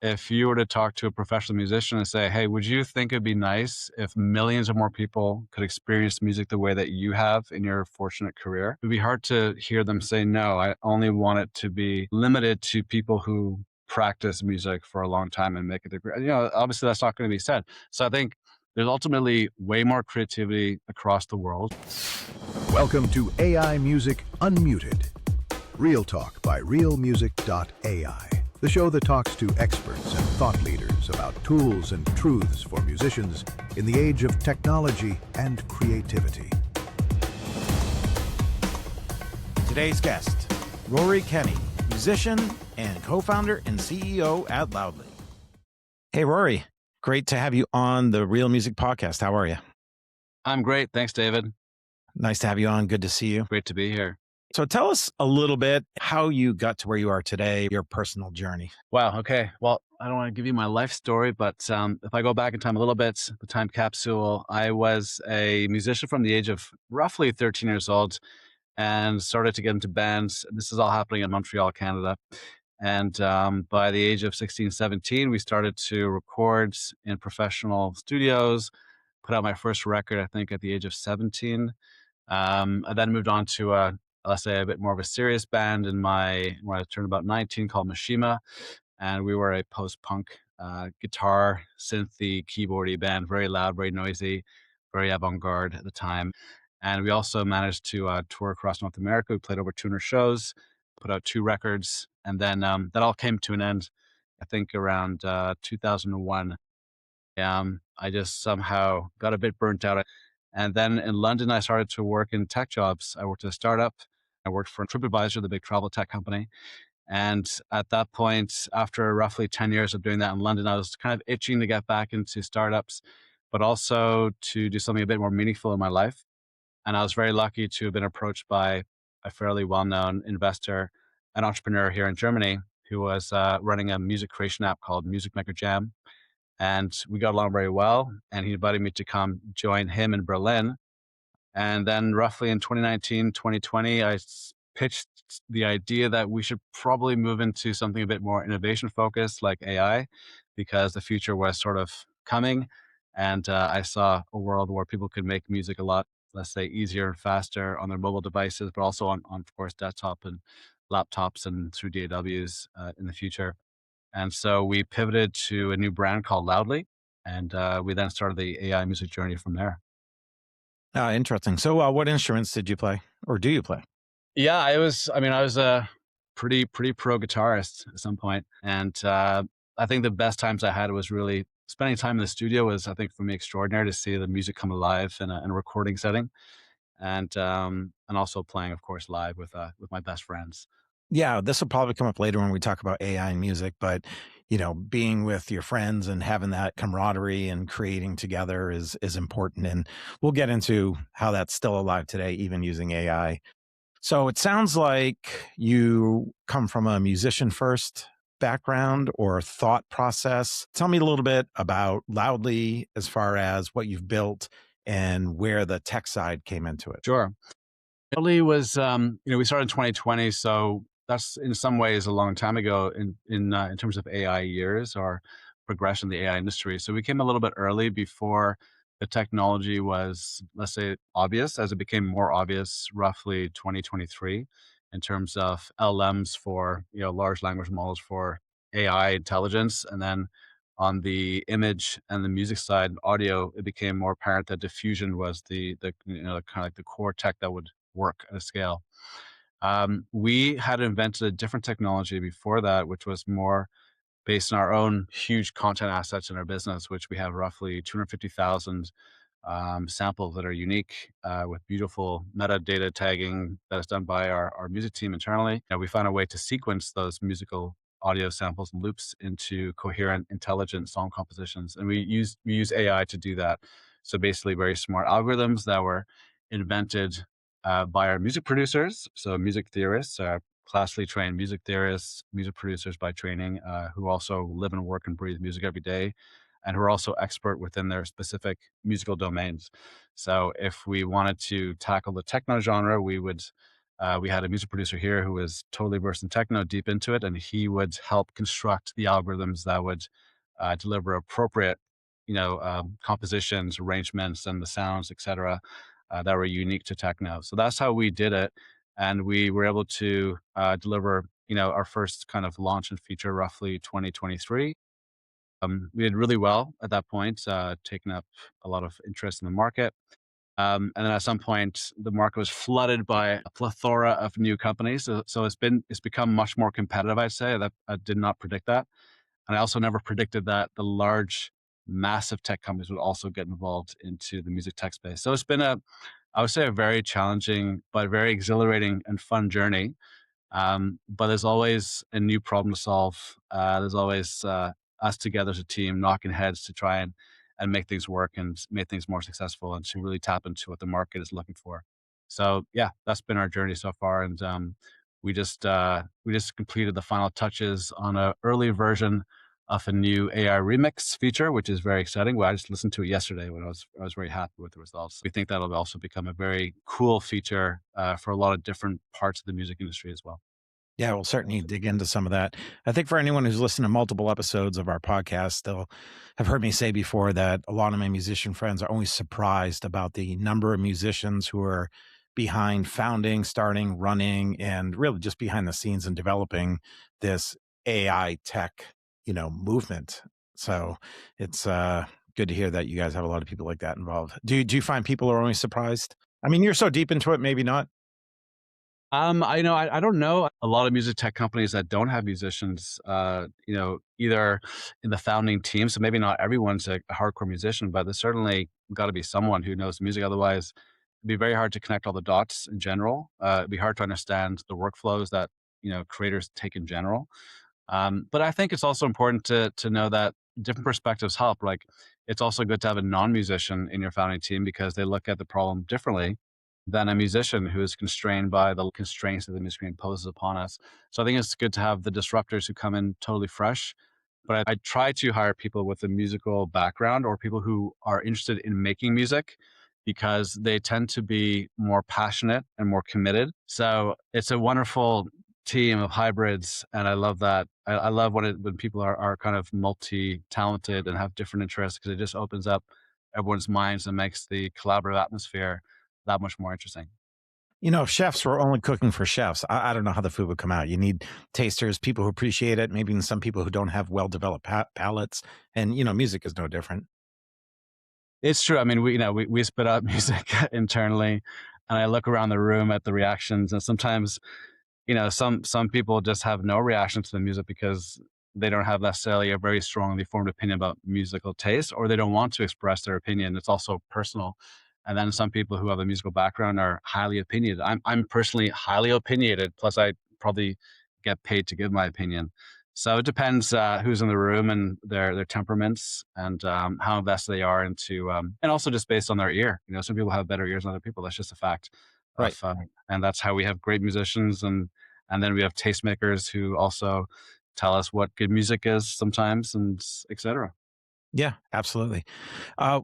if you were to talk to a professional musician and say, hey, would you think it'd be nice if millions of more people could experience music the way that you have in your fortunate career? It'd be hard to hear them say, no, I only want it to be limited to people who practice music for a long time and make it their career. Obviously that's not going to be said. So I think there's ultimately way more creativity across the world. Welcome to AI Music Unmuted. Real Talk by RealMusic.ai. The show that talks to experts and thought leaders about tools and truths for musicians in the age of technology and creativity. Today's guest, Rory Kenny, musician and co-founder and CEO at Loudly. Hey, Rory, great to have you on the Real Music Podcast. How are you? I'm great. Thanks, David. Nice to have you on. Good to see you. Great to be here. So tell us a little bit how you got to where you are today, your personal journey. Wow. Okay. Well, I don't want to give you my life story, but if I go back in time a little bit, the time capsule, I was a musician from the age of roughly 13 years old and started to get into bands. This is all happening in Montreal, Canada. And by the age of 16, 17, we started to record in professional studios, put out my first record, I think, at the age of 17. I then moved on to let's say a bit more of a serious band when I turned about 19 called Mishima. And we were a post-punk guitar, synthy, keyboardy band, very loud, very noisy, very avant-garde at the time. And we also managed to tour across North America. We played over 200 shows, put out 2 records. And then that all came to an end, I think around 2001. I just somehow got a bit burnt out. And then in London, I started to work in tech jobs. I worked at a startup. I worked for TripAdvisor, the big travel tech company. And at that point, after roughly 10 years of doing that in London, I was kind of itching to get back into startups, but also to do something a bit more meaningful in my life. And I was very lucky to have been approached by a fairly well-known investor, an entrepreneur here in Germany, who was running a music creation app called Music Maker Jam. And we got along very well. And he invited me to come join him in Berlin. And then roughly in 2019, 2020, pitched the idea that we should probably move into something a bit more innovation focused like AI, because the future was sort of coming. And I saw a world where people could make music a lot, let's say, easier and faster on their mobile devices, but also on of course, desktop and laptops and through DAWs in the future. And so we pivoted to a new brand called Loudly. And we then started the AI music journey from there. Interesting. So what instruments did you play or do you play? Yeah, I was a pretty pro guitarist at some point. And I think the best times I had was really spending time in the studio was, I think, for me, extraordinary to see the music come alive in a recording setting. And also playing, of course, live with my best friends. Yeah, this will probably come up later when we talk about AI and music, but being with your friends and having that camaraderie and creating together is important. And we'll get into how that's still alive today, even using AI. So it sounds like you come from a musician first background or thought process. Tell me a little bit about Loudly as far as what you've built and where the tech side came into it. Sure. Loudly was, we started in 2020, so that's in some ways a long time ago in terms of AI years or progression in the AI industry. So we came a little bit early before the technology was, let's say, obvious, as it became more obvious roughly 2023 in terms of LLMs for large language models for AI intelligence. And then on the image and the music side, audio, it became more apparent that diffusion was the kind of like the core tech that would work at a scale. We had invented a different technology before that, which was more based on our own huge content assets in our business, which we have roughly 250,000 samples that are unique with beautiful metadata tagging that is done by our music team internally. We found a way to sequence those musical audio samples and loops into coherent, intelligent song compositions. And we use AI to do that. So basically very smart algorithms that were invented by our music producers, so music theorists, classically trained music theorists, music producers by training, who also live and work and breathe music every day, and who are also expert within their specific musical domains. So if we wanted to tackle the techno genre, we would We had a music producer here who was totally versed in techno, deep into it, and he would help construct the algorithms that would deliver appropriate, compositions, arrangements, and the sounds, etc., that were unique to techno. So that's how we did it, and we were able to deliver, our first kind of launch and feature roughly 2023. We did really well at that point, taking up a lot of interest in the market. And then at some point, the market was flooded by a plethora of new companies. So it's become much more competitive. I'd say that I did not predict that, and I also never predicted that the large, massive tech companies would also get involved into the music tech space. So it's been I would say, a very challenging but very exhilarating and fun journey. But there's always a new problem to solve. There's always us together as a team knocking heads to try and make things work and make things more successful and to really tap into what the market is looking for. So yeah, that's been our journey so far. And we just completed the final touches on an early version of a new AI remix feature, which is very exciting. Well, I just listened to it yesterday when I was very happy with the results. We think that'll also become a very cool feature for a lot of different parts of the music industry as well. Yeah, we'll certainly dig into some of that. I think for anyone who's listened to multiple episodes of our podcast, they'll have heard me say before that a lot of my musician friends are always surprised about the number of musicians who are behind founding, starting, running, and really just behind the scenes and developing this AI tech, movement. So it's good to hear that you guys have a lot of people like that involved. Do you find people are always surprised? I mean, you're so deep into it, maybe not. I don't know a lot of music tech companies that don't have musicians, either in the founding team. So maybe not everyone's a hardcore musician, but there's certainly got to be someone who knows music. Otherwise, it'd be very hard to connect all the dots in general. It'd be hard to understand the workflows that creators take in general. But I think it's also important to know that different perspectives help. Like it's also good to have a non-musician in your founding team because they look at the problem differently than a musician who is constrained by the constraints that the music imposes upon us. So I think it's good to have the disruptors who come in totally fresh. But I try to hire people with a musical background or people who are interested in making music because they tend to be more passionate and more committed. So it's a wonderful team of hybrids, and I love that. I love when people are kind of multi-talented and have different interests because it just opens up everyone's minds and makes the collaborative atmosphere that much more interesting. If chefs were only cooking for chefs, I don't know how the food would come out. You need tasters, people who appreciate it, maybe even some people who don't have well-developed palates. And, music is no different. It's true. I mean, we spit out music internally, and I look around the room at the reactions, and sometimes some people just have no reaction to the music because they don't have necessarily a very strongly formed opinion about musical taste, or they don't want to express their opinion. It's also personal. And then some people who have a musical background are highly opinionated. I'm personally highly opinionated. Plus, I probably get paid to give my opinion. So it depends who's in the room and their temperaments and how invested they are into, and also just based on their ear. Some people have better ears than other people. That's just a fact. Right. And that's how we have great musicians, and then we have tastemakers who also tell us what good music is sometimes, and etc. Yeah, absolutely.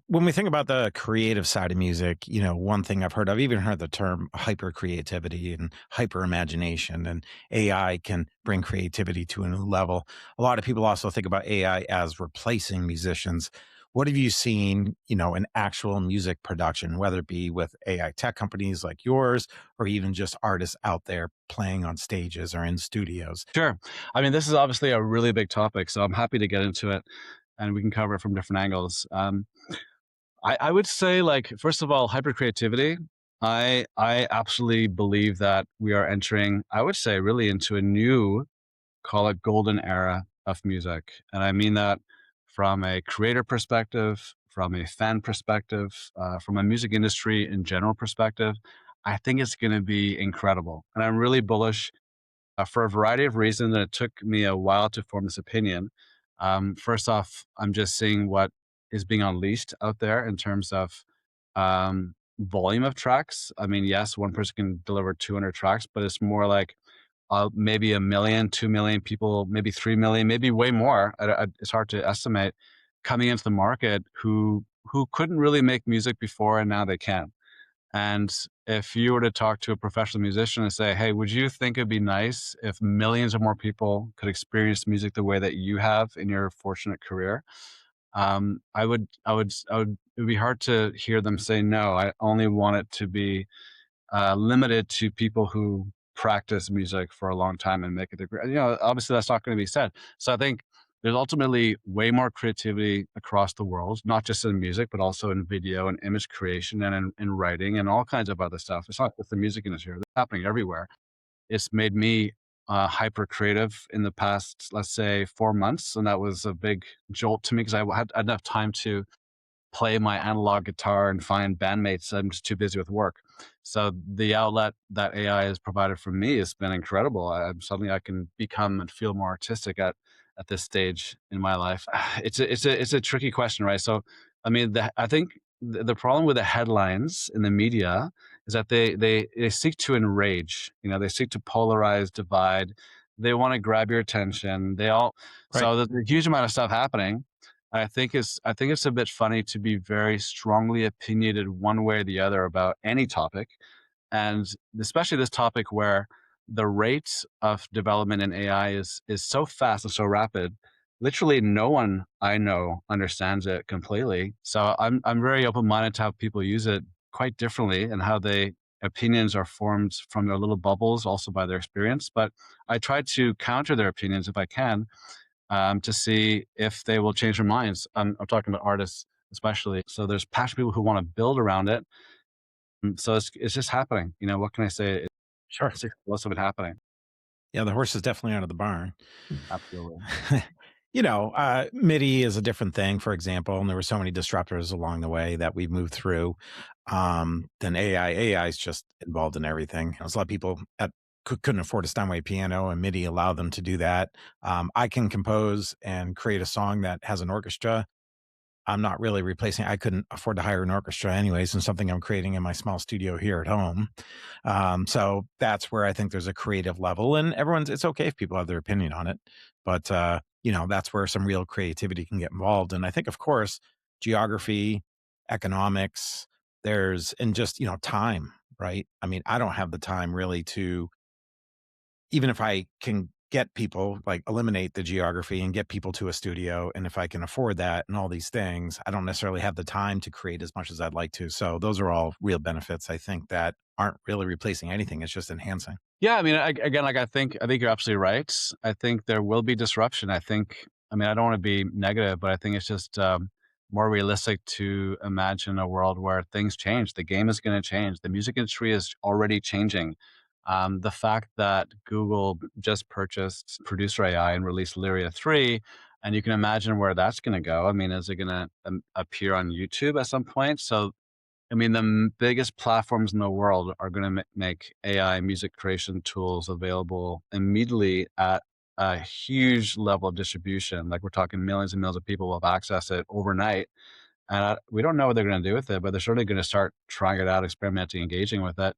When we think about the creative side of music, one thing I've even heard the term hyper creativity and hyper imagination, and AI can bring creativity to a new level. A lot of people also think about AI as replacing musicians. What have you seen, in actual music production, whether it be with AI tech companies like yours, or even just artists out there playing on stages or in studios? Sure. I mean, this is obviously a really big topic, so I'm happy to get into it and we can cover it from different angles. I would say, like, first of all, hyper creativity. I absolutely believe that we are entering, I would say, really into a new, call it golden era of music. And I mean that from a creator perspective, from a fan perspective, from a music industry in general perspective. I think it's going to be incredible. And I'm really bullish for a variety of reasons. And it took me a while to form this opinion. First off, I'm just seeing what is being unleashed out there in terms of volume of tracks. I mean, yes, one person can deliver 200 tracks, but it's more like maybe 1 million, 2 million people, maybe 3 million, maybe way more. It's hard to estimate coming into the market who couldn't really make music before, and now they can. And if you were to talk to a professional musician and say, "Hey, would you think it'd be nice if millions of more people could experience music the way that you have in your fortunate career?" It would be hard to hear them say no. I only want it to be limited to people who practice music for a long time and make it their career. Obviously that's not going to be said. So I think there's ultimately way more creativity across the world, not just in music, but also in video and image creation and in writing and all kinds of other stuff. It's not just the music industry; it's happening everywhere. It's made me hyper creative in the past, let's say, 4 months, and that was a big jolt to me because I had enough time to play my analog guitar and find bandmates. I'm just too busy with work. So the outlet that AI has provided for me has been incredible. Suddenly I can become and feel more artistic at this stage in my life. It's a tricky question, right? So I mean, I think the problem with the headlines in the media is that they seek to enrage. They seek to polarize, divide. They want to grab your attention. Right. So there's a huge amount of stuff happening. I think it's a bit funny to be very strongly opinionated one way or the other about any topic, and especially this topic where the rate of development in AI is so fast and so rapid. Literally, no one I know understands it completely. So I'm very open minded to how people use it quite differently and how they opinions are formed from their little bubbles, also by their experience. But I try to counter their opinions if I can, to see if they will change their minds. I'm talking about artists especially. So there's passionate people who want to build around it. So it's just happening. What can I say? Sure. It's most of it happening. Yeah, the horse is definitely out of the barn. Absolutely. MIDI is a different thing, for example, and there were so many disruptors along the way that we moved through. Then AI. AI is just involved in everything. There's a lot of people that couldn't afford a Steinway piano, and MIDI allowed them to do that. I can compose and create a song that has an orchestra. I'm not really replacing. I couldn't afford to hire an orchestra anyways, and something I'm creating in my small studio here at home. So that's where I think there's a creative level, and it's okay if people have their opinion on it, but that's where some real creativity can get involved. And I think, of course, geography, economics, and just time, right? I mean, I don't have the time really to, even if I can get people, like, eliminate the geography and get people to a studio, and if I can afford that and all these things, I don't necessarily have the time to create as much as I'd like to. So those are all real benefits, I think, that aren't really replacing anything. It's just enhancing. Yeah, I mean, again, like I think you're absolutely right. I think there will be disruption. I mean, I don't want to be negative, but I think it's just more realistic to imagine a world where things change. The game is going to change. The music industry is already changing. The fact that Google just purchased Producer AI and released Lyria 3, and you can imagine where that's going to go. I mean, is it going to appear on YouTube at some point? So I mean, the biggest platforms in the world are going to make AI music creation tools available immediately at a huge level of distribution. Like we're talking millions and millions of people will have access to it overnight. And we don't know what they're going to do with it, but they're certainly going to start trying it out, experimenting, engaging with it.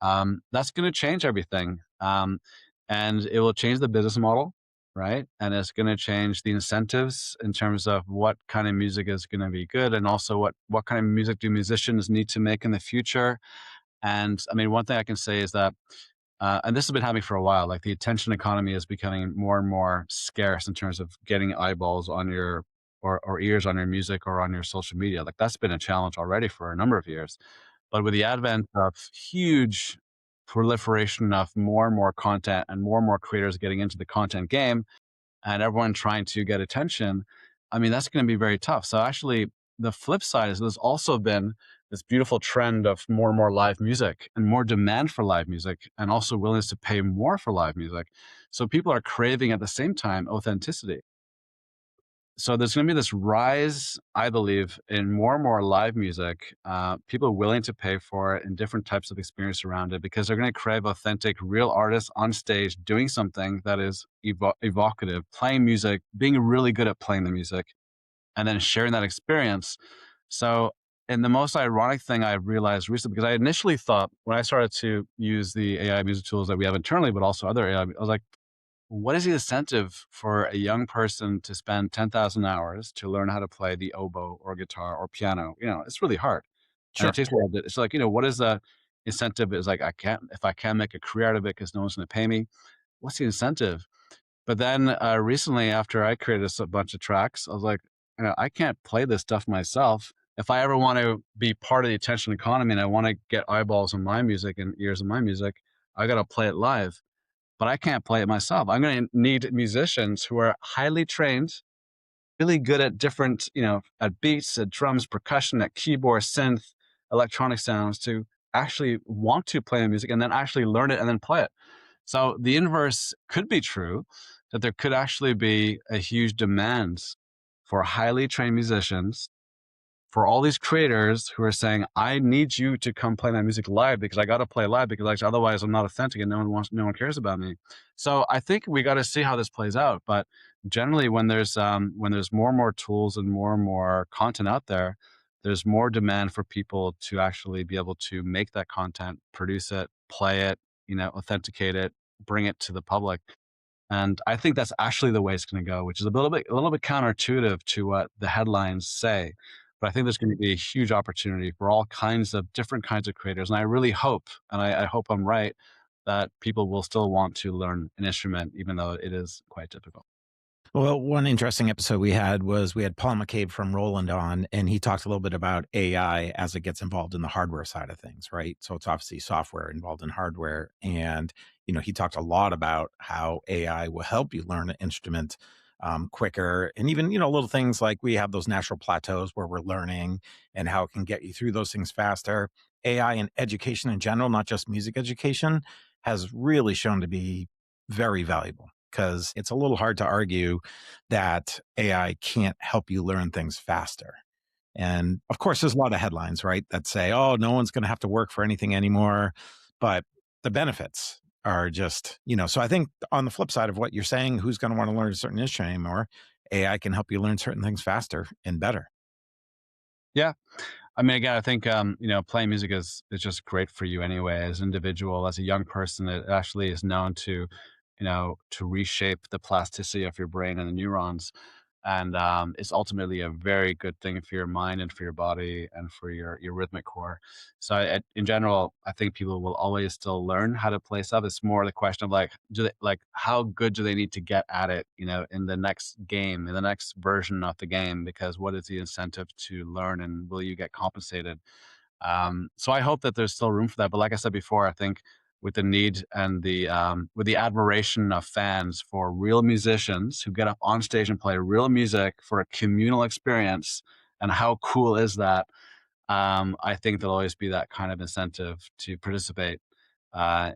That's going to change everything. And it will change the business model, right? And it's going to change the incentives in terms of what kind of music is going to be good, and also what kind of music do musicians need to make in the future. And I mean, one thing I can say is that, and this has been happening for a while, like the attention economy is becoming more and more scarce in terms of getting eyeballs on your or ears on your music or on your social media. Like that's been a challenge already for a number of years. But with the advent of huge proliferation of more and more content and more creators getting into the content game and everyone trying to get attention, I mean, that's going to be very tough. So actually, the flip side is there's also been this beautiful trend of more and more live music and more demand for live music and also willingness to pay more for live music. So people are craving at the same time authenticity. So there's going to be this rise, I believe, in more and more live music. People willing to pay for it and different types of experience around it because they're going to crave authentic, real artists on stage doing something that is evocative, playing music, being really good at playing the music, and then sharing that experience. So, and the most ironic thing I realized recently, because I initially thought when I started to use the AI music tools that we have internally, but also other AI, I was like, what is the incentive for a young person to spend 10,000 hours to learn how to play the oboe or guitar or piano? It's really hard. And it Sure. takes a while. It's like, what is the incentive? Is like, if I can't make a career out of it because no one's going to pay me, what's the incentive? But then recently, after I created a bunch of tracks, I was like, I can't play this stuff myself. If I ever want to be part of the attention economy and I want to get eyeballs on my music and ears on my music, I got to play it live. But I can't play it myself. I'm going to need musicians who are highly trained, really good at different, at beats, at drums, percussion, at keyboard, synth, electronic sounds to actually want to play the music and then actually learn it and then play it. So the inverse could be true, that there could actually be a huge demand for highly trained musicians, for all these creators who are saying, I need you to come play my music live because I got to play live because like, otherwise I'm not authentic and no one cares about me. So I think we got to see how this plays out. But generally when there's more and more tools and more content out there, there's more demand for people to actually be able to make that content, produce it, play it, authenticate it, bring it to the public. And I think that's actually the way it's going to go, which is a little bit counterintuitive to what the headlines say. But I think there's going to be a huge opportunity for all kinds of different kinds of creators. And I really hope, and I hope I'm right, that people will still want to learn an instrument, even though it is quite difficult. Well, one interesting episode we had was we had Paul McCabe from Roland on, and he talked a little bit about AI as it gets involved in the hardware side of things, right? So it's obviously software involved in hardware. And, he talked a lot about how AI will help you learn an instrument quicker. And even, little things like we have those natural plateaus where we're learning and how it can get you through those things faster. AI in education in general, not just music education, has really shown to be very valuable because it's a little hard to argue that AI can't help you learn things faster. And of course, there's a lot of headlines, right, that say, oh, no one's going to have to work for anything anymore. But the benefits are just, so I think on the flip side of what you're saying, who's going to want to learn a certain instrument anymore? AI can help you learn certain things faster and better. Yeah. I mean, again, I think playing music is just great for you anyway. As an individual, as a young person, it actually is known to reshape the plasticity of your brain and the neurons, and it's ultimately a very good thing for your mind and for your body and for your rhythmic core. So, in general, I think people will always still learn how to play stuff. It's more the question of like, how good do they need to get at it? In the next game, in the next version of the game, because what is the incentive to learn, and will you get compensated? So I hope that there's still room for that. But like I said before, I think with the need and with the admiration of fans for real musicians who get up on stage and play real music for a communal experience, and how cool is that? I think there'll always be that kind of incentive to participate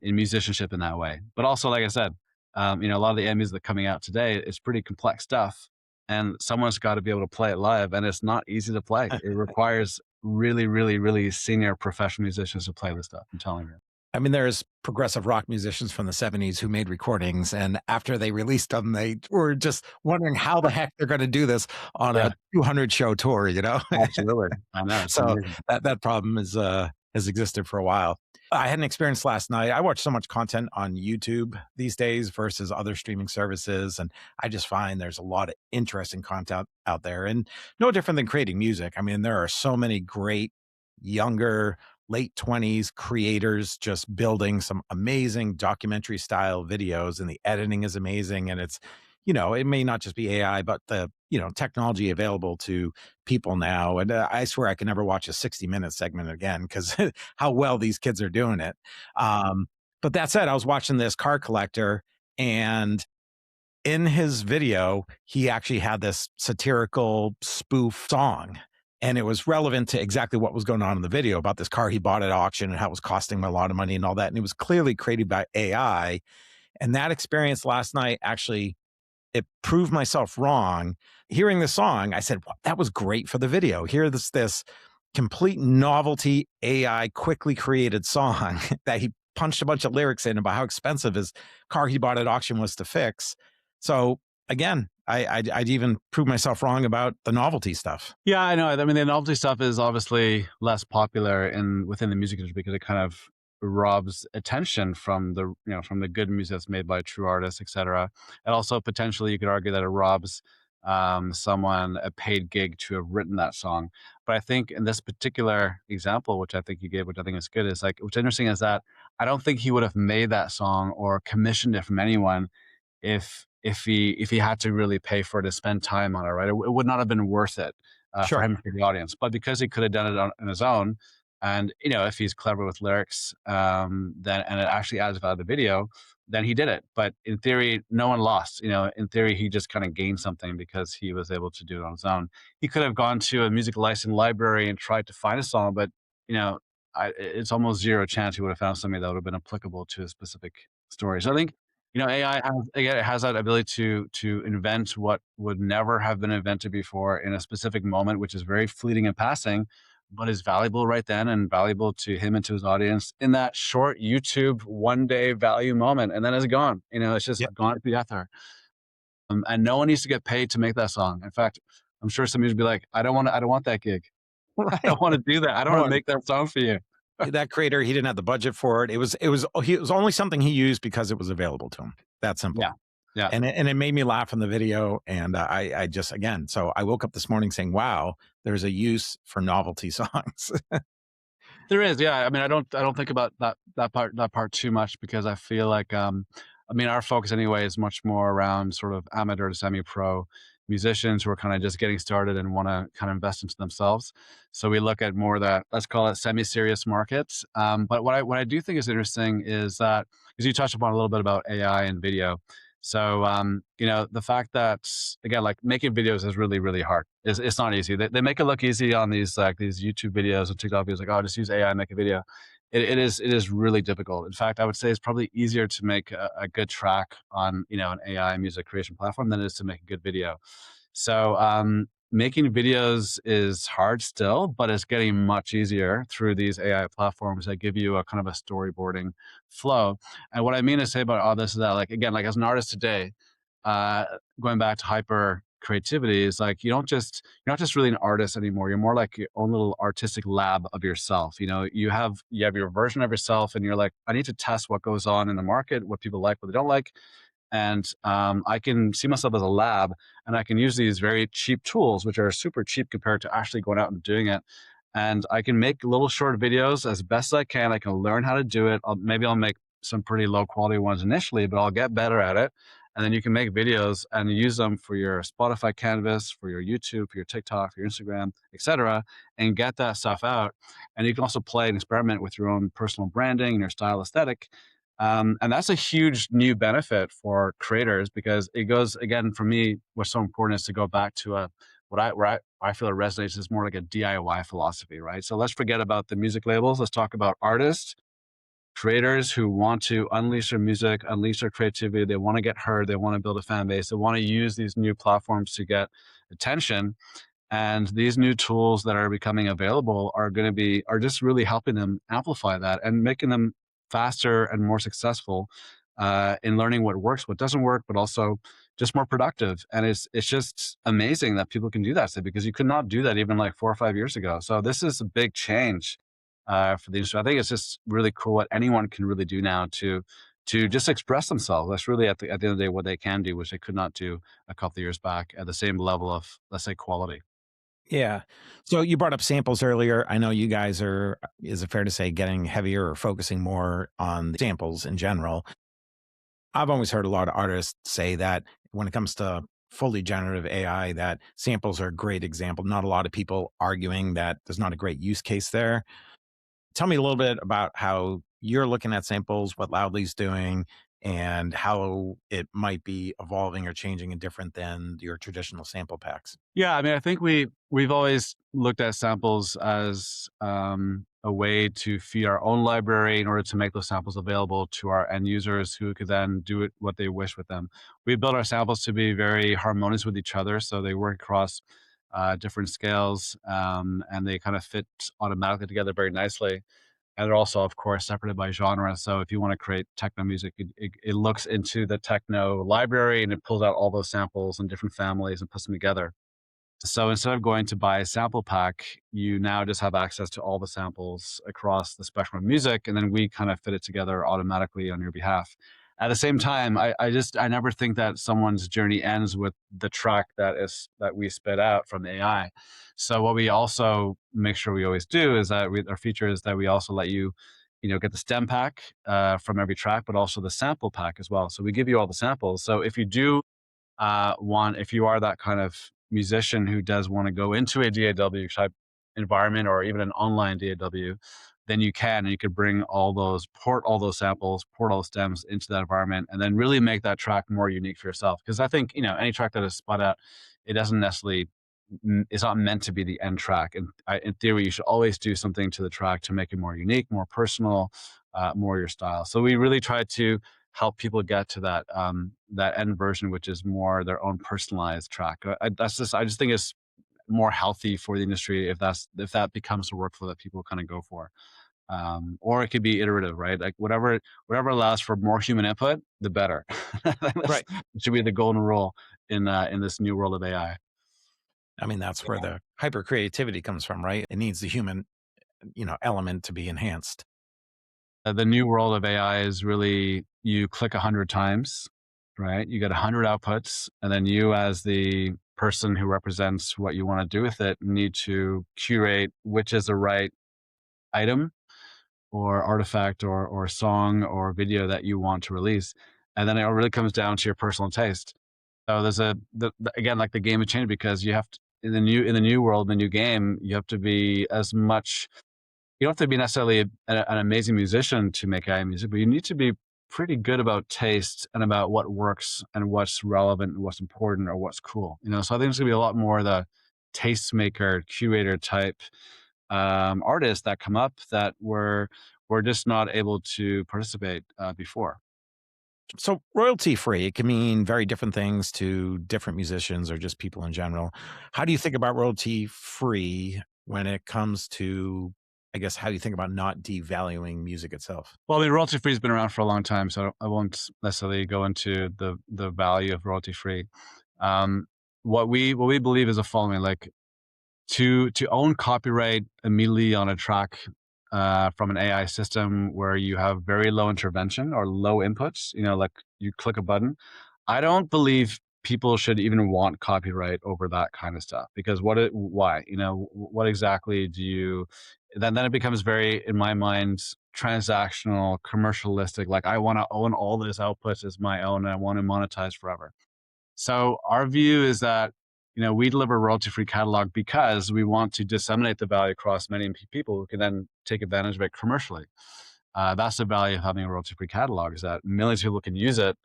in musicianship in that way. But also, like I said, a lot of the music that's coming out today is pretty complex stuff, and someone's got to be able to play it live, and it's not easy to play. It requires really, really, really senior professional musicians to play this stuff. I'm telling you. I mean, there's progressive rock musicians from the 70s who made recordings, and after they released them, they were just wondering how the heck they're going to do this on Yeah, a 200 show tour, you know? absolutely. I know it's So amazing. that problem has existed for a while. I had an experience last night. I watch so much content on YouTube these days versus other streaming services, and I just find there's a lot of interesting content out there, and no different than creating music. I mean, there are so many great younger late 20s creators just building some amazing documentary style videos, and the editing is amazing, and it's, it may not just be AI, but the, technology available to people now. And I swear I can never watch a 60-minute segment again because how well these kids are doing it. But that said, I was watching this car collector, and in his video, he actually had this satirical spoof song. And it was relevant to exactly what was going on in the video about this car he bought at auction and how it was costing him a lot of money and all that. And it was clearly created by AI. And that experience last night actually, it proved myself wrong. Hearing the song, I said, well, that was great for the video. Here, this complete novelty AI quickly created song that he punched a bunch of lyrics in about how expensive his car he bought at auction was to fix. So again, I'd even prove myself wrong about the novelty stuff. Yeah, I know. I mean, the novelty stuff is obviously less popular within the music industry because it kind of robs attention from the good music that's made by true artists, etc. And also potentially, you could argue that it robs someone a paid gig to have written that song. But I think in this particular example, which I think you gave, which I think is good, is like what's interesting is that I don't think he would have made that song or commissioned it from anyone if he had to really pay for it to spend time on it, right? It would not have been worth it for Sure. him for the audience. But because he could have done it on his own, and if he's clever with lyrics, then and it actually adds value to the video, then he did it. But in theory, no one lost. In theory, he just kind of gained something because he was able to do it on his own. He could have gone to a music license library and tried to find a song, but you know, it's almost zero chance he would have found something that would have been applicable to a specific story. So I think AI has, again, it has that ability to invent what would never have been invented before in a specific moment, which is very fleeting and passing, but is valuable right then and valuable to him and to his audience in that short YouTube 1 day value moment, and then it's gone. It's just Yeah. gone to the ether. And no one needs to get paid to make that song. In fact, I'm sure some of you would be like, I don't want that gig. I Right. don't want to do that. I don't want to Oh, make that song for you. that creator, he didn't have the budget for it. It was only something he used because it was available to him. That simple. Yeah. Yeah. And it made me laugh in the video. And I just, again, so I woke up this morning saying, wow, there's a use for novelty songs. There is, yeah. I mean, I don't think about that part too much because I feel like I mean, our focus anyway is much more around sort of amateur to semi-pro musicians who are kind of just getting started and want to kind of invest into themselves. So we look at more that, let's call it semi-serious markets. But what I do think is interesting is that, because you touched upon a little bit about AI and video. So the fact that, again, like making videos is really, really hard. It's not easy. They make it look easy on these YouTube videos and TikTok videos, like, oh, just use AI and make a video. It is really difficult. In fact, I would say it's probably easier to make a good track on an AI music creation platform than it is to make a good video. So making videos is hard still, but it's getting much easier through these AI platforms that give you a kind of a storyboarding flow. And what I mean to say about all this is that, like, again, like as an artist today, uh, going back to hyper creativity, is like you're not just really an artist anymore. You're more like your own little artistic lab of yourself. You have your version of yourself, and you're like, I need to test what goes on in the market, what people like, what they don't like, and I can see myself as a lab, and I can use these very cheap tools, which are super cheap compared to actually going out and doing it. And I can make little short videos as best as I can. I can learn how to do it. Maybe I'll make some pretty low quality ones initially, but I'll get better at it. And then you can make videos and use them for your Spotify canvas, for your YouTube, for your TikTok, for your Instagram, etc., and get that stuff out. And you can also play and experiment with your own personal branding and your style aesthetic. And that's a huge new benefit for creators, because it goes, again, for me, what's so important is to go back to where I feel it resonates is more like a DIY philosophy, right? So let's forget about the music labels. Let's talk about artists, creators who want to unleash their music, unleash their creativity. They want to get heard. They want to build a fan base. They want to use these new platforms to get attention. And these new tools that are becoming available are just really helping them amplify that and making them faster and more successful in learning what works, what doesn't work, but also just more productive. And it's just amazing that people can do that today, because you could not do that even like 4 or 5 years ago. So this is a big change for the industry. I think it's just really cool what anyone can really do now to just express themselves. That's really at the end of the day what they can do, which they could not do a couple of years back at the same level of, let's say, quality. Yeah. So you brought up samples earlier. I know you guys are, is it fair to say, getting heavier or focusing more on the samples in general? I've always heard a lot of artists say that when it comes to fully generative AI, that samples are a great example. Not a lot of people arguing that there's not a great use case there. Tell me a little bit about how you're looking at samples, what Loudly's doing, and how it might be evolving or changing and different than your traditional sample packs. Yeah, I mean, I think we've always looked at samples as a way to feed our own library in order to make those samples available to our end users, who could then do it what they wish with them. We built our samples to be very harmonious with each other, so they work across different scales, and they kind of fit automatically together very nicely. And they're also, of course, separated by genre. So if you want to create techno music, it looks into the techno library and it pulls out all those samples and different families and puts them together. So instead of going to buy a sample pack, you now just have access to all the samples across the spectrum of music, and then we kind of fit it together automatically on your behalf. At the same time, I never think that someone's journey ends with the track that we spit out from the AI. So what we also make sure we always do is that our feature is that we also let you, get the stem pack from every track, but also the sample pack as well. So we give you all the samples. So if you do if you are that kind of musician who does want to go into a DAW type environment or even an online DAW, then you can, and you could port all those samples, port all the stems into that environment, and then really make that track more unique for yourself. Because I think, any track that is spun out, it doesn't necessarily, it's not meant to be the end track. And in theory, you should always do something to the track to make it more unique, more personal, more your style. So we really try to help people get to that end version, which is more their own personalized track. I just think it's more healthy for the industry if that becomes a workflow that people kind of go for. Or it could be iterative, right? Like whatever allows for more human input, the better. That Right. should be the golden rule in this new world of AI. I mean, that's where the hyper creativity comes from, right? It needs the human, element to be enhanced. The new world of AI is really you click 100 times, right? You get 100 outputs, and then you, as the person who represents what you want to do with it, need to curate which is the right item or artifact or song or video that you want to release. And then it really comes down to your personal taste. So again, like the game has changed because you have to, in the new world, the new game, you have to be as much you don't have to be necessarily an amazing musician to make AI music, but you need to be pretty good about taste and about what works and what's relevant and what's important or what's cool. So I think it's gonna be a lot more the tastemaker, curator type artists that come up that were just not able to participate before. So royalty free, it can mean very different things to different musicians or just people in general. How do you think about royalty free when it comes to, I guess, how do you think about not devaluing music itself? Well, I mean, royalty free has been around for a long time, so I won't necessarily go into the value of royalty free. Um, what we believe is the following: like to own copyright immediately on a track from an AI system where you have very low intervention or low inputs, like you click a button. I don't believe people should even want copyright over that kind of stuff because why? What exactly do you? Then it becomes very, in my mind, transactional, commercialistic. Like I want to own all this output as my own, and I want to monetize forever. So our view is that we deliver royalty-free catalog because we want to disseminate the value across many people who can then take advantage of it commercially. That's the value of having a royalty-free catalog is that millions of people can use it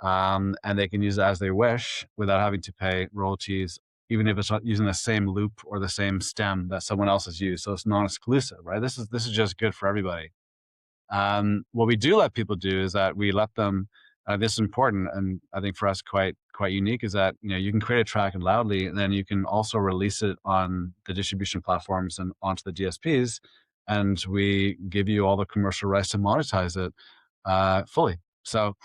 and they can use it as they wish without having to pay royalties, even if it's not using the same loop or the same stem that someone else has used. So it's non-exclusive, right? This is just good for everybody. What we do let people do is that we let them. This is important, and I think for us quite unique is that you can create a track in Loudly, and then you can also release it on the distribution platforms and onto the DSPs, and we give you all the commercial rights to monetize it fully. So,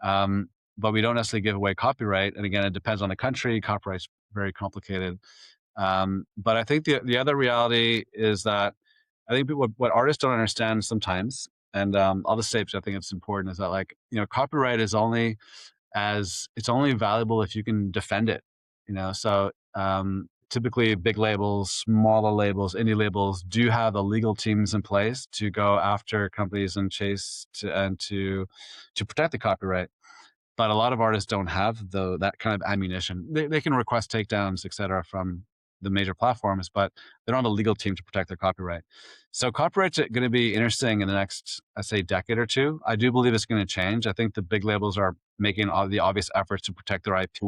but we don't necessarily give away copyright, and again, it depends on the country. Copyright's very complicated. But I think the other reality is that I think what artists don't understand sometimes, and I'll just say because I think it's important, is that like copyright is it's only valuable if you can defend it. So typically big labels, smaller labels, indie labels do have the legal teams in place to go after companies and to protect the copyright. But a lot of artists don't have that kind of ammunition. They can request takedowns, et cetera, from the major platforms, but they don't have a legal team to protect their copyright. So copyright's going to be interesting in the next, I'd say, decade or two. I do believe it's going to change. I think the big labels are making all the obvious efforts to protect their IP.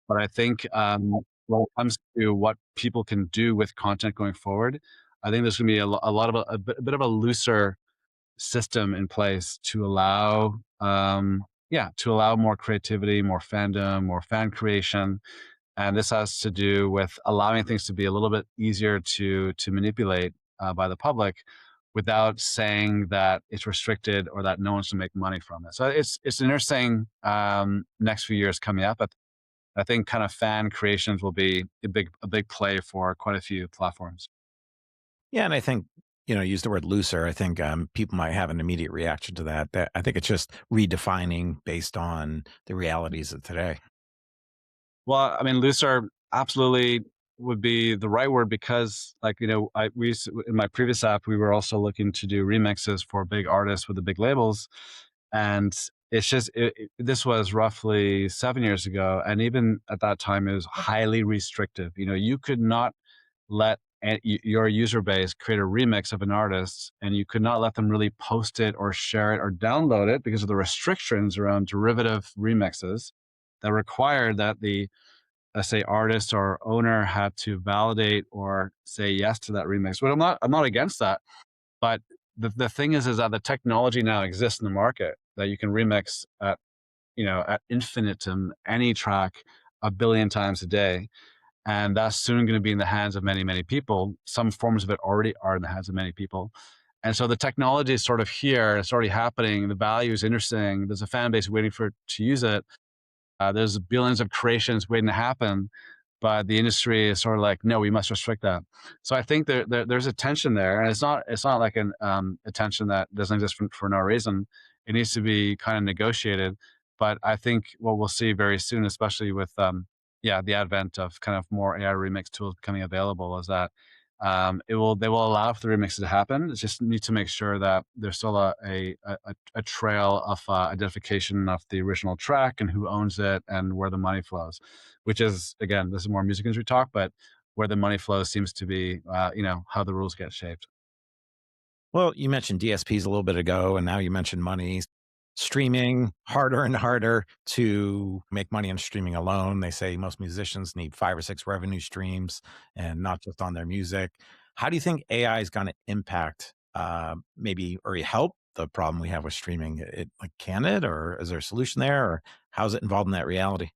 But I think when it comes to what people can do with content going forward, I think there's going to be a lot of a bit of a looser system in place to allow to allow more creativity, more fandom, more fan creation. And this has to do with allowing things to be a little bit easier to manipulate by the public without saying that it's restricted or that no one's to make money from it. So it's an interesting next few years coming up. But I think kind of fan creations will be a big play for quite a few platforms. Yeah, and I think use the word looser, I think people might have an immediate reaction to that. I think it's just redefining based on the realities of today. Well, I mean, looser absolutely would be the right word because, like, in my previous app, we were also looking to do remixes for big artists with the big labels, and it's just this was roughly 7 years ago, and even at that time, it was highly restrictive. You could not let your user base create a remix of an artist, and you could not let them really post it or share it or download it because of the restrictions around derivative remixes that required that the, let's say, artist or owner had to validate or say yes to that remix. But I'm not against that. But the thing is that the technology now exists in the market that you can remix at infinitum any track a billion times a day. And that's soon going to be in the hands of many, many people. Some forms of it already are in the hands of many people. And so the technology is sort of here. It's already happening. The value is interesting. There's a fan base waiting to use it. There's billions of creations waiting to happen, but the industry is sort of like, no, we must restrict that. So I think there's a tension there, and it's not like a tension that doesn't exist for no reason. It needs to be kind of negotiated. But I think what we'll see very soon, especially with the advent of kind of more AI remix tools becoming available, is that they will allow for the remixes to happen. It's just need to make sure that there's still a trail of identification of the original track and who owns it and where the money flows, which is, again, this is more music industry talk, but where the money flows seems to be how the rules get shaped. Well, you mentioned DSPs a little bit ago, and now you mentioned money. Streaming, harder and harder to make money on streaming alone. They say most musicians need 5 or 6 revenue streams and not just on their music. How do you think AI is going to impact maybe or help the problem we have with streaming? Like, can it, or is there a solution there, or how's it involved in that reality?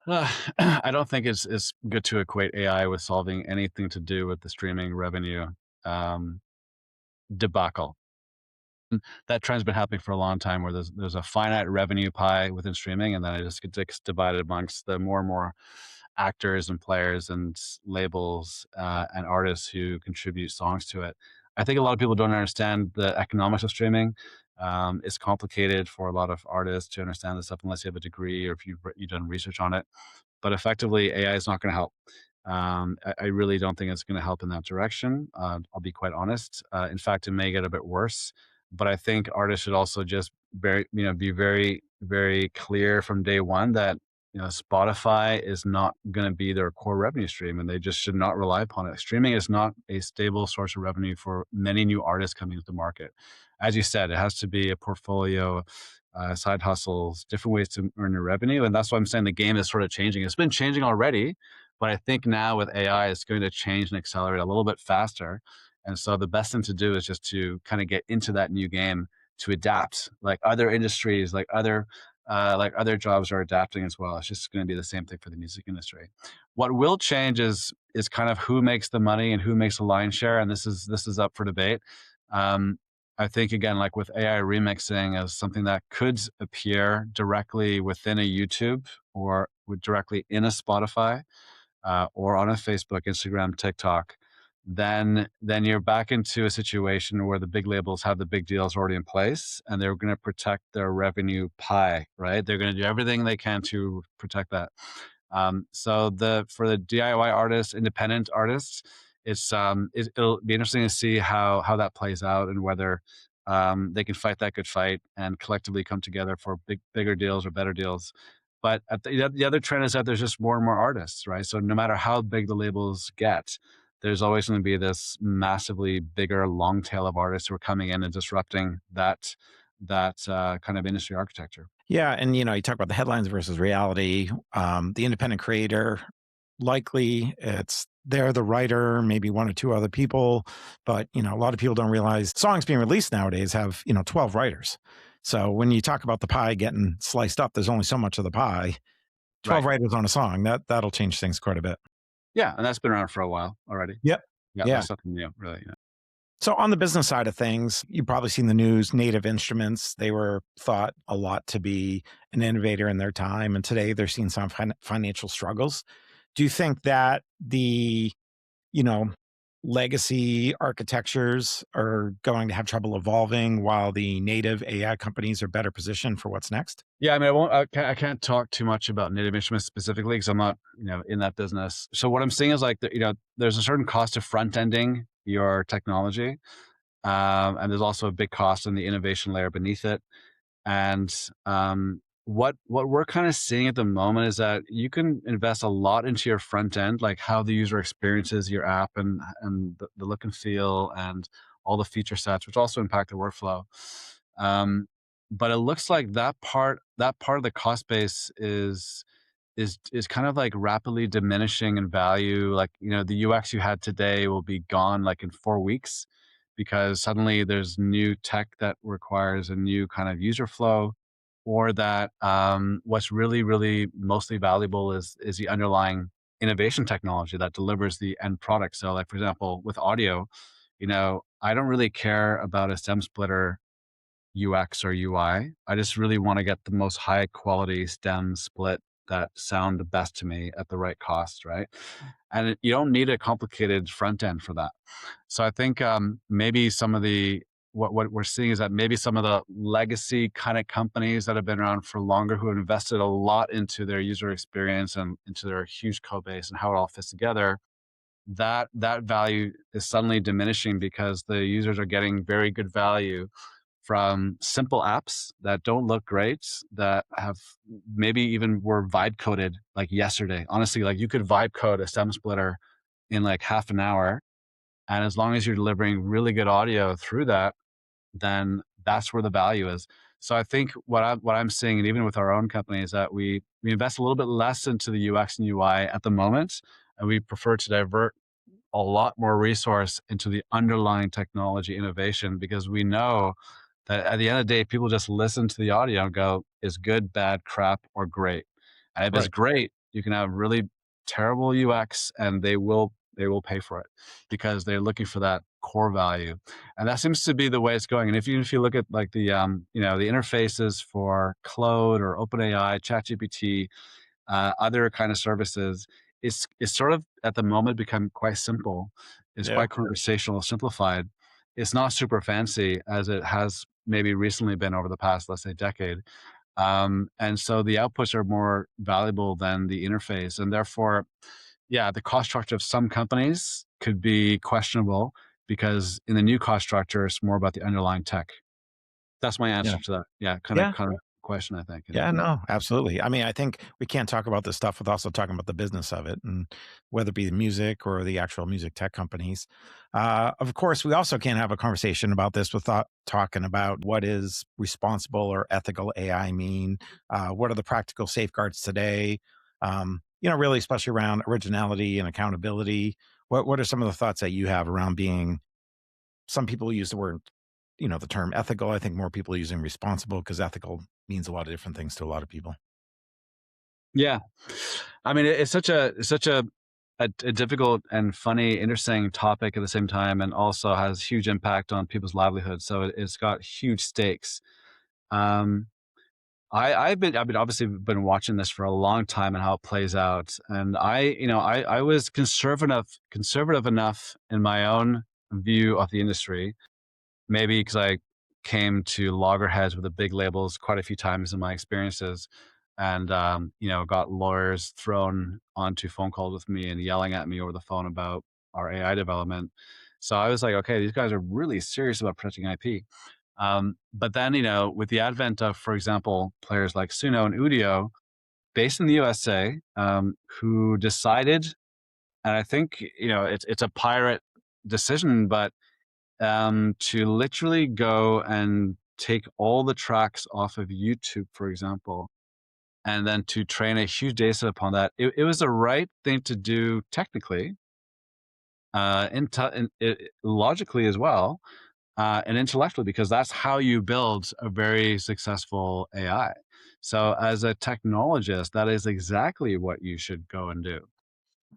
I don't think it's good to equate AI with solving anything to do with the streaming revenue um, debacle. That trend's been happening for a long time where there's a finite revenue pie within streaming, and then it just gets divided amongst the more and more actors and players and labels and artists who contribute songs to it. I think a lot of people don't understand the economics of streaming. It's complicated for a lot of artists to understand this stuff unless you have a degree or if you've done research on it. But effectively, AI is not going to help. I really don't think it's going to help in that direction. I'll be quite honest. In fact, it may get a bit worse. But I think artists should also just be very, very clear from day one that Spotify is not going to be their core revenue stream, and they just should not rely upon it. Streaming is not a stable source of revenue for many new artists coming to the market. As you said, it has to be a portfolio, side hustles, different ways to earn your revenue, and that's why I'm saying the game is sort of changing. It's been changing already, but I think now with AI, it's going to change and accelerate a little bit faster. And so the best thing to do is just to kind of get into that new game to adapt, like other industries, like other jobs are adapting as well. It's just going to be the same thing for the music industry. What will change is kind of who makes the money and who makes the lion's share, and this is up for debate. Um, I think again, like with AI remixing, as something that could appear directly within a YouTube or directly in a Spotify or on a Facebook, Instagram, TikTok, then you're back into a situation where the big labels have the big deals already in place, and they're going to protect their revenue pie, right? They're going to do everything they can to protect that. So for the DIY artists, independent artists, it'll be interesting to see how that plays out and whether they can fight that good fight and collectively come together for bigger deals or better deals. But the other trend is that there's just more and more artists, right? So no matter how big the labels get, there's always going to be this massively bigger long tail of artists who are coming in and disrupting that kind of industry architecture. Yeah, and you talk about the headlines versus reality. The independent creator, likely they're the writer, maybe 1 or 2 other people, but a lot of people don't realize songs being released nowadays have 12 writers. So when you talk about the pie getting sliced up, there's only so much of the pie. 12 Right. writers on a song, that'll change things quite a bit. Yeah, and that's been around for a while already. Yep. Yeah, Yeah. that's something new, really. Yeah. So on the business side of things, you've probably seen the news, Native Instruments, they were thought a lot to be an innovator in their time, and today they're seeing some financial struggles. Do you think that the, you know, legacy architectures are going to have trouble evolving while the native AI companies are better positioned for what's next? Yeah, I mean, I can't talk too much about native instruments specifically because I'm not, in that business. So what I'm seeing is like, there's a certain cost of front ending your technology, and there's also a big cost in the innovation layer beneath it. And what we're kind of seeing at the moment is that you can invest a lot into your front end, like how the user experiences your app and the look and feel and all the feature sets, which also impact the workflow. Um, but it looks like that part of the cost base is kind of like rapidly diminishing in value. Like, the UX you had today will be gone like in 4 weeks because suddenly there's new tech that requires a new kind of user flow, or that what's really, really mostly valuable is the underlying innovation technology that delivers the end product. So, like for example, with audio, I don't really care about a stem splitter UX or UI. I just really want to get the most high quality stem split that sound the best to me at the right cost, right? And you don't need a complicated front end for that. So I think maybe some of the what we're seeing is that maybe some of the legacy kind of companies that have been around for longer, who have invested a lot into their user experience and into their huge code base and how it all fits together, that value is suddenly diminishing because the users are getting very good value from simple apps that don't look great, that have maybe even were vibe coded like yesterday. Honestly, like you could vibe code a stem splitter in like half an hour. And as long as you're delivering really good audio through that, then that's where the value is. So I think what I'm seeing, and even with our own company, is that we invest a little bit less into the UX and UI at the moment, and we prefer to divert a lot more resource into the underlying technology innovation, because we know that at the end of the day, people just listen to the audio and go, is good, bad, crap, or great. And if it's Right. great, you can have really terrible UX and they will pay for it because they're looking for that core value. And that seems to be the way it's going. And if you look at like the interfaces for Claude or OpenAI, ChatGPT, other kind of services, is sort of at the moment become quite simple. It's Yeah. quite conversational, simplified. It's not super fancy as it has maybe recently been over the past, let's say, decade. And so the outputs are more valuable than the interface, and therefore, yeah, the cost structure of some companies could be questionable because in the new cost structure, it's more about the underlying tech. That's my Yeah. answer to that. Yeah, kind of Yeah. kind of question, I think. Yeah, no, absolutely. I mean, I think we can't talk about this stuff without also talking about the business of it, and whether it be the music or the actual music tech companies. Of course, we also can't have a conversation about this without talking about what is responsible or ethical AI mean. What are the practical safeguards today? Really, especially around originality and accountability. What are some of the thoughts that you have around being? Some people use the word, the term ethical. I think more people are using responsible because ethical means a lot of different things to a lot of people. Yeah. I mean, it's such a difficult and funny, interesting topic at the same time, and also has huge impact on people's livelihoods. So it's got huge stakes. Um, I've been obviously been watching this for a long time and how it plays out. And I was conservative enough in my own view of the industry, maybe because I came to loggerheads with the big labels quite a few times in my experiences, and got lawyers thrown onto phone calls with me and yelling at me over the phone about our AI development. So I was like, okay, these guys are really serious about protecting IP. But then, with the advent of, for example, players like Suno and Udio, based in the USA, who decided, and I think it's a pirate decision, but to literally go and take all the tracks off of YouTube, for example, and then to train a huge data set upon that. It was the right thing to do technically, logically as well, and intellectually, because that's how you build a very successful AI. So as a technologist, that is exactly what you should go and do.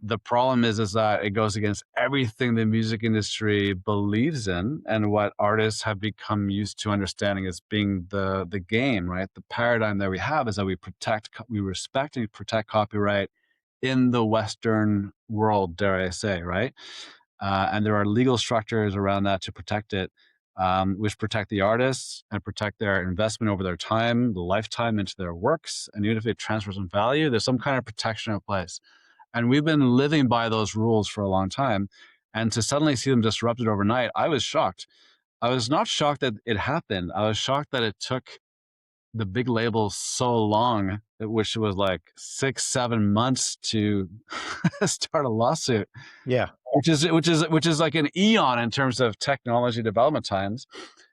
The problem is that it goes against everything the music industry believes in and what artists have become used to understanding as being the game, right? The paradigm that we have is that we respect and protect copyright in the Western world, dare I say, right? and there are legal structures around that to protect it, which protect the artists and protect their investment over their time, the lifetime into their works. And even if it transfers in value, there's some kind of protection in place. And we've been living by those rules for a long time. And to suddenly see them disrupted overnight, I was shocked. I was not shocked that it happened. I was shocked that it took the big labels so long, which was like 6, 7 months to start a lawsuit, Yeah. which is like an eon in terms of technology development times.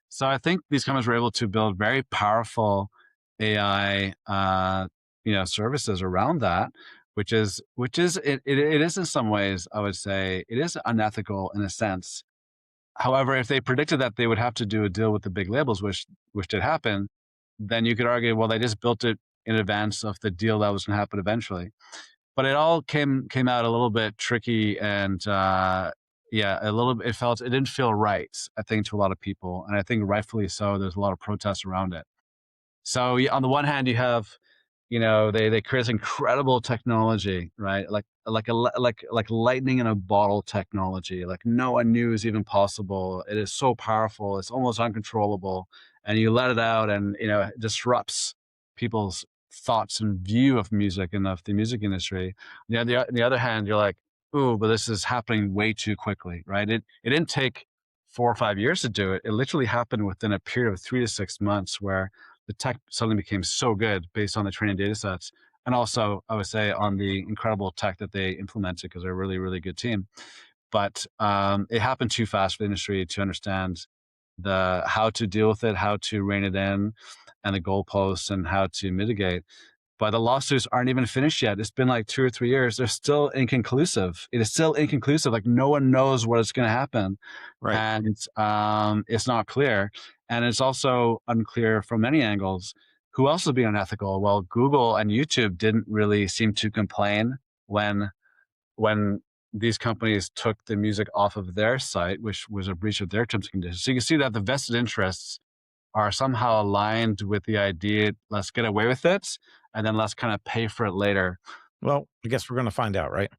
So I think these companies were able to build very powerful AI, services around that, which is in some ways, I would say it is unethical in a sense. However, if they predicted that they would have to do a deal with the big labels, which did happen, then you could argue, well, they just built it in advance of the deal that was going to happen eventually. But it all came out a little bit tricky, and yeah, a little. It didn't feel right, I think, to a lot of people, and I think rightfully so. There's a lot of protests around it. So on the one hand, you have, they create this incredible technology, right? Like lightning in a bottle technology, like no one knew was even possible. It is so powerful, it's almost uncontrollable, and you let it out, and it disrupts people's thoughts and view of music and of the music industry. On the other hand, you're like, ooh, but this is happening way too quickly, right? It didn't take 4 or 5 years to do it. It literally happened within a period of 3 to 6 months, where the tech suddenly became so good based on the training data sets. And also, I would say, on the incredible tech that they implemented, because they're a really, really good team. But it happened too fast for the industry to understand how to deal with it, how to rein it in, and the goalposts, and how to mitigate. But the lawsuits aren't even finished yet. It's been like 2 or 3 years. They're still inconclusive. It is still inconclusive. Like no one knows what is going to happen, Right. and it's not clear. And it's also unclear from many angles who else is being unethical. Well, Google and YouTube didn't really seem to complain when these companies took the music off of their site, which was a breach of their terms and conditions. So you can see that the vested interests are somehow aligned with the idea, let's get away with it, and then let's kind of pay for it later. Well, I guess we're going to find out, right?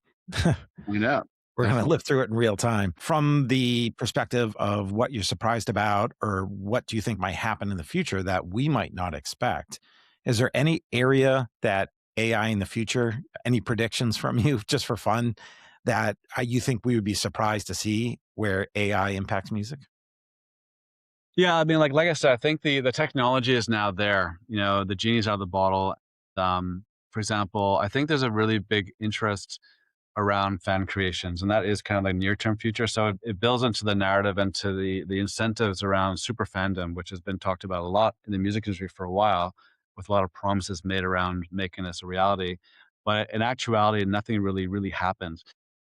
You know, We're going to definitely. live through it in real time. From the perspective of what you're surprised about, or what do you think might happen in the future that we might not expect, is there any area that AI in the future, any predictions from you, just for fun, that you think we would be surprised to see where AI impacts music? Yeah, I mean, like I said, I think the technology is now there. The genie's out of the bottle. For example, I think there's a really big interest around fan creations, and that is kind of like near term future. So it builds into the narrative and to the incentives around super fandom, which has been talked about a lot in the music industry for a while, with a lot of promises made around making this a reality. But in actuality, nothing really happened.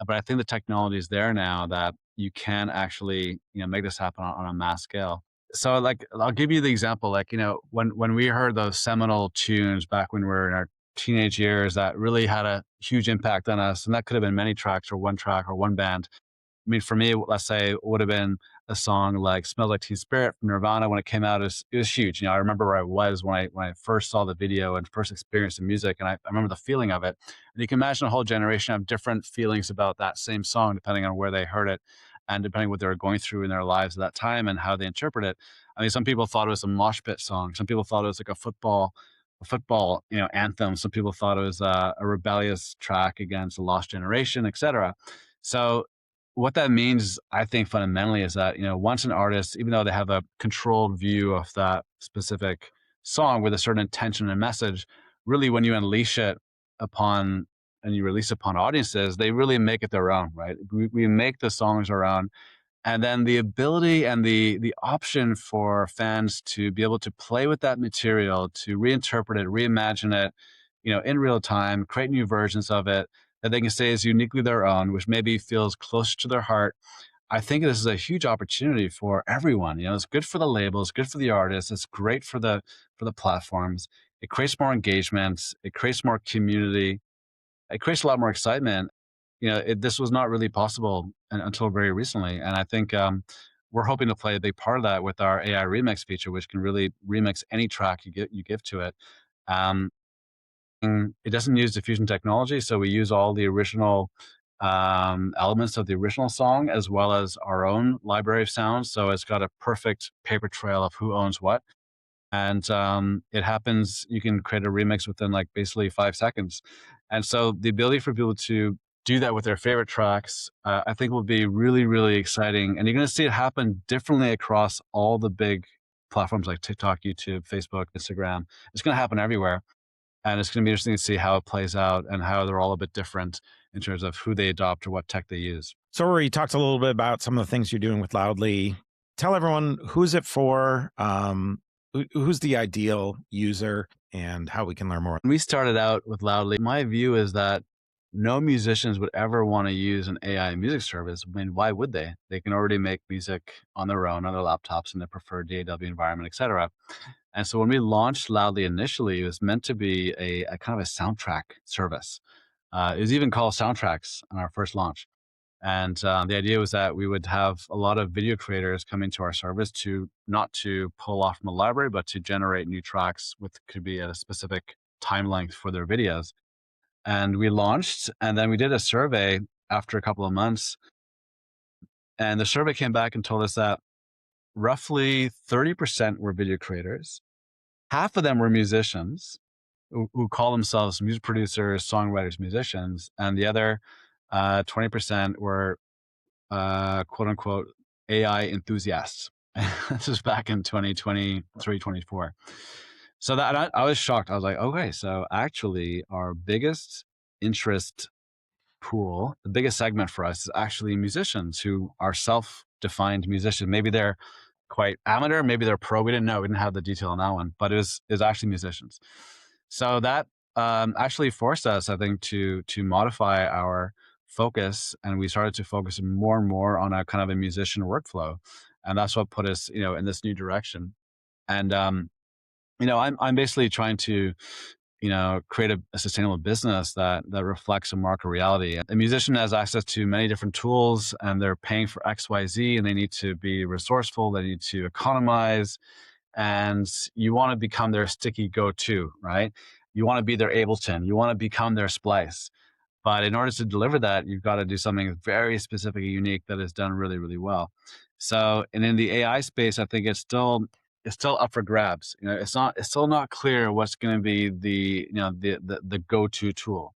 But I think the technology is there now that you can actually make this happen on a mass scale. So like I'll give you the example, like when we heard those seminal tunes back when we were in our teenage years, that really had a huge impact on us, and that could have been many tracks or one track or one band. I mean, for me, let's say it would have been a song like "Smells Like Teen Spirit" from Nirvana. When it came out, it was huge. I remember where I was when I first saw the video and first experienced the music, and I remember the feeling of it. And you can imagine a whole generation have different feelings about that same song depending on where they heard it, and depending what they were going through in their lives at that time and how they interpret it. I mean, some people thought it was a mosh pit song. Some people thought it was like a football anthem. Some people thought it was a rebellious track against a lost generation, etc. So what that means, I think, fundamentally is that once an artist, even though they have a controlled view of that specific song with a certain intention and message, really when you unleash it upon and you release upon audiences, they really make it their own, right? We make the songs our own, and then the ability and the option for fans to be able to play with that material, to reinterpret it, reimagine it, in real time, create new versions of it that they can say is uniquely their own, which maybe feels close to their heart. I think this is a huge opportunity for everyone. It's good for the labels, good for the artists, it's great for the platforms. It creates more engagement, it creates more community, it creates a lot more excitement. This was not really possible until very recently, and I think we're hoping to play a big part of that with our AI remix feature, which can really remix any track you give to it. It doesn't use diffusion technology, so we use all the original elements of the original song as well as our own library of sounds. So it's got a perfect paper trail of who owns what. And it happens, you can create a remix within like basically 5 seconds. And so the ability for people to do that with their favorite tracks, I think will be really, really exciting. And you're going to see it happen differently across all the big platforms like TikTok, YouTube, Facebook, Instagram. It's going to happen everywhere. And it's going to be interesting to see how it plays out and how they're all a bit different in terms of who they adopt or what tech they use. So Rory, talked a little bit about some of the things you're doing with Loudly. Tell everyone, who's it for? Who's the ideal user and how we can learn more? When we started out with Loudly, my view is that no musicians would ever want to use an AI music service. I mean, why would they? They can already make music on their own, on their laptops, in their preferred DAW environment, etc. And so when we launched Loudly initially, it was meant to be a kind of a soundtrack service. It was even called Soundtracks on our first launch. And the idea was that we would have a lot of video creators come into our service to not to pull off from the library, but to generate new tracks with could be at a specific time length for their videos. And we launched, and then we did a survey after a couple of months. And the survey came back and told us that roughly 30% were video creators. Half of them were musicians who call themselves music producers, songwriters, musicians. And the other 20% were quote unquote AI enthusiasts. This was back in 2023, 24. So that I was shocked. I was like, okay, so actually our biggest interest pool, the biggest segment for us is actually musicians who are self-defined musicians. Maybe they're quite amateur, maybe they're pro. We didn't know. We didn't have the detail on that one, but it was actually musicians. So that actually forced us, I think, to modify our focus, and we started to focus more and more on a kind of a musician workflow, and that's what put us, in this new direction. And I'm basically trying to create a sustainable business that reflects a market reality. A musician has access to many different tools, and they're paying for XYZ, and they need to be resourceful. They need to economize, and you want to become their sticky go-to, right? You want to be their Ableton. You want to become their Splice. But in order to deliver that, you've got to do something very specific and unique that is done really, really well. So, and in the AI space, I think it's still up for grabs. It's still not clear what's going to be the go-to tool.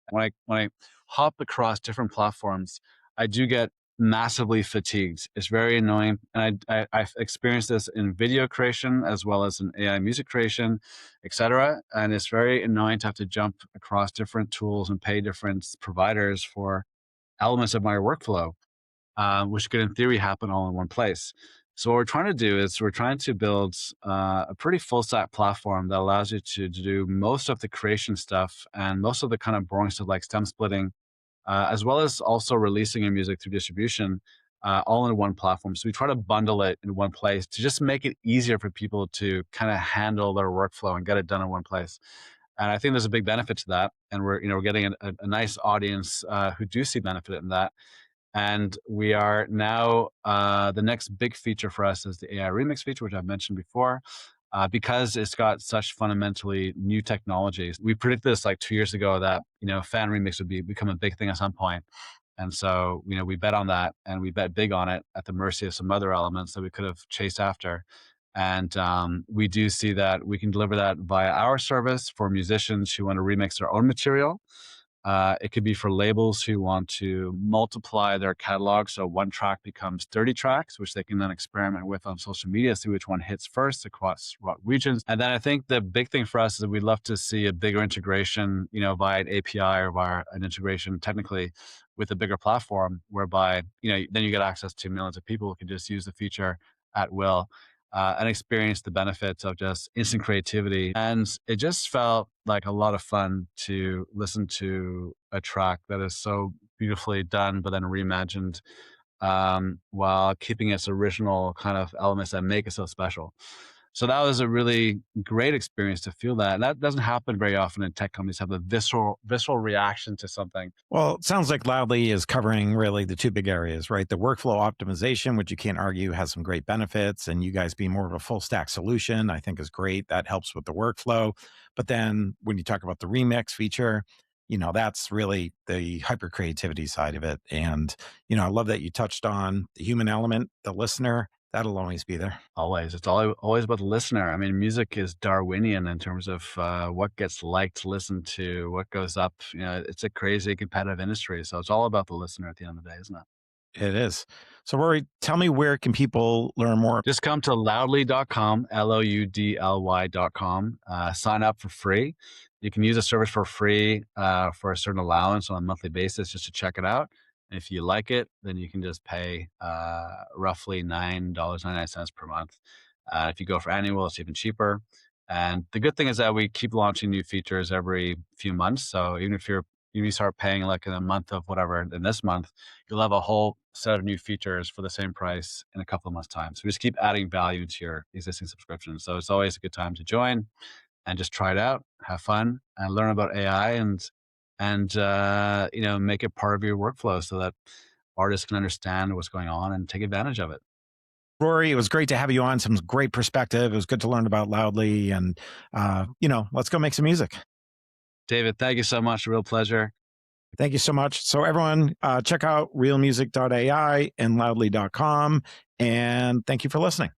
When I hop across different platforms, I do get massively fatigued. It's very annoying, and I've experienced this in video creation as well as in AI music creation, etc. And it's very annoying to have to jump across different tools and pay different providers for elements of my workflow, which could in theory happen all in one place. So what we're trying to do is we're trying to build a pretty full stack platform that allows you to do most of the creation stuff and most of the kind of boring stuff like stem splitting, as well as also releasing your music through distribution, all in one platform. So we try to bundle it in one place to just make it easier for people to kind of handle their workflow and get it done in one place. And I think there's a big benefit to that. And we're getting a nice audience who do see benefit in that. And we are now, the next big feature for us is the AI remix feature, which I've mentioned before. Because it's got such fundamentally new technologies. We predicted this like 2 years ago that, fan remix would become a big thing at some point. And so, we bet on that, and we bet big on it at the mercy of some other elements that we could have chased after. And we do see that we can deliver that via our service for musicians who want to remix their own material. It could be for labels who want to multiply their catalog. So one track becomes 30 tracks, which they can then experiment with on social media, see which one hits first across what regions. And then I think the big thing for us is that we'd love to see a bigger integration, via an API or via an integration technically with a bigger platform whereby, then you get access to millions of people who can just use the feature at will. And experience the benefits of just instant creativity. And it just felt like a lot of fun to listen to a track that is so beautifully done, but then reimagined, while keeping its original kind of elements that make it so special. So that was a really great experience to feel that. And that doesn't happen very often in tech companies, have a visceral reaction to something. Well, it sounds like Loudly is covering really the two big areas, right? The workflow optimization, which you can't argue has some great benefits, and you guys being more of a full stack solution, I think is great. That helps with the workflow. But then when you talk about the remix feature, that's really the hyper creativity side of it. And, I love that you touched on the human element, the listener. That'll always be there. Always. It's always about the listener. I mean, music is Darwinian in terms of what gets liked, listened to, what goes up. It's a crazy competitive industry. So it's all about the listener at the end of the day, isn't it? It is. So, Rory, tell me, where can people learn more? Just come to loudly.com, loudly.com, sign up for free. You can use a service for free for a certain allowance on a monthly basis just to check it out. And if you like it, then you can just pay roughly $9.99 per month. If you go for annual, it's even cheaper. And the good thing is that we keep launching new features every few months. So even if you start paying like in a month of whatever in this month, you'll have a whole set of new features for the same price in a couple of months' time. So we just keep adding value to your existing subscription. So it's always a good time to join and just try it out, have fun, and learn about AI and make it part of your workflow so that artists can understand what's going on and take advantage of it. Rory, it was great to have you on. Some great perspective. It was good to learn about Loudly, and let's go make some music. David, thank you so much. A real pleasure. Thank you so much. So everyone, check out RealMusic.ai and Loudly.com. And thank you for listening.